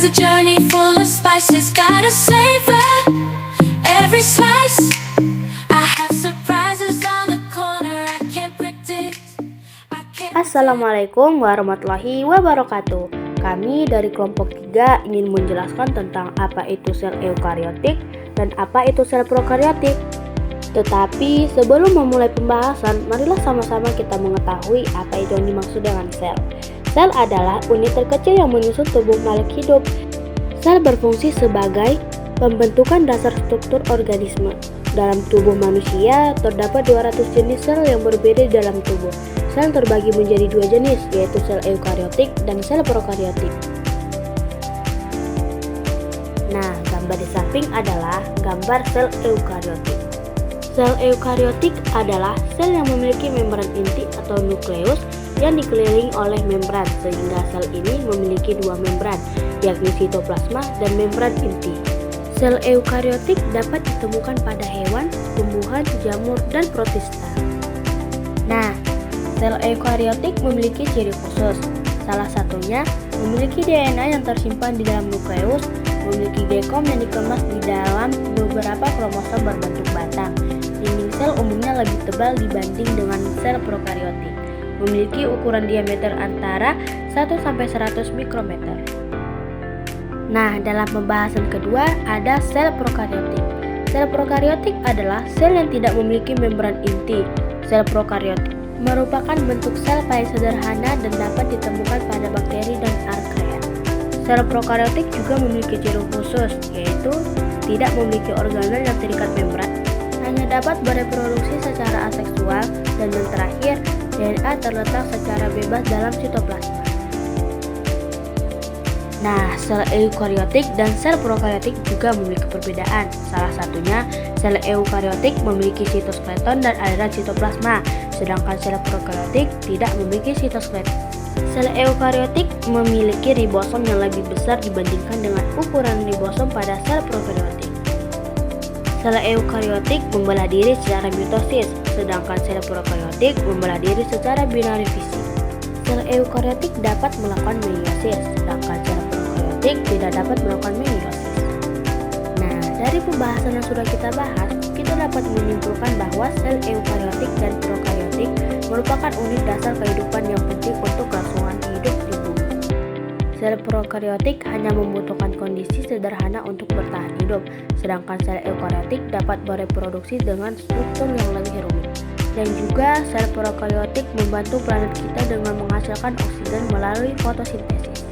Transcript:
a journey full of spices, gotta savor every slice. I have surprises on the corner I can't predict. Assalamualaikum warahmatullahi wabarakatuh. Kami dari kelompok 3 ingin menjelaskan tentang apa itu sel eukariotik dan apa itu sel prokariotik. Tetapi sebelum memulai pembahasan, marilah sama-sama kita mengetahui apa itu yang dimaksud dengan sel. Sel adalah unit terkecil yang menyusun tubuh makhluk hidup. Sel berfungsi sebagai pembentukan dasar struktur organisme. Dalam tubuh manusia terdapat 200 jenis sel yang berbeda dalam tubuh. Sel terbagi menjadi 2 jenis, yaitu sel eukariotik dan sel prokariotik. Nah, gambar di samping adalah gambar sel eukariotik. Sel eukariotik adalah sel yang memiliki membran inti atau nukleus yang dikelilingi oleh membran, sehingga sel ini memiliki 2 membran, yakni sitoplasma dan membran inti. Sel eukariotik dapat ditemukan pada hewan, tumbuhan, jamur, dan protista. Nah, sel eukariotik memiliki ciri khusus. Salah satunya memiliki DNA yang tersimpan di dalam nukleus, memiliki gekom yang dikemas di dalam beberapa kromosom berbentuk batang. Dinding sel umumnya lebih tebal dibanding dengan sel prokariotik, memiliki ukuran diameter antara 1-100 mikrometer. Nah, dalam pembahasan kedua ada sel prokariotik. Sel prokariotik adalah sel yang tidak memiliki membran inti. Sel prokariotik merupakan bentuk sel paling sederhana dan dapat ditemukan pada bakteri dan archaea. Sel prokariotik juga memiliki ciri khusus, yaitu tidak memiliki organel yang terikat membran, hanya dapat bereproduksi secara aseksual, dan yang terakhir, DNA terletak secara bebas dalam sitoplasma. Nah, sel eukariotik dan sel prokariotik juga memiliki perbedaan. Salah satunya, sel eukariotik memiliki sitoskeleton dan aliran sitoplasma, sedangkan sel prokariotik tidak memiliki sitoskeleton. Sel eukariotik memiliki ribosom yang lebih besar dibandingkan dengan ukuran ribosom pada sel prokariotik. Sel eukariotik membelah diri secara mitosis, sedangkan sel prokariotik membelah diri secara binari fisik. Sel eukariotik dapat melakukan meiosis, sedangkan sel prokariotik tidak dapat melakukan meiosis. Nah, dari pembahasan yang sudah kita bahas, kita dapat menyimpulkan bahwa sel eukariotik dan prokariotik merupakan unit dasar kehidupan yang penting untuk kelangsungan hidup di bumi. Sel prokariotik hanya membutuhkan kondisi sederhana untuk bertahan hidup, sedangkan sel eukariotik dapat bereproduksi dengan struktur yang lebih rumit. Dan juga sel prokariotik membantu planet kita dengan menghasilkan oksigen melalui fotosintesis.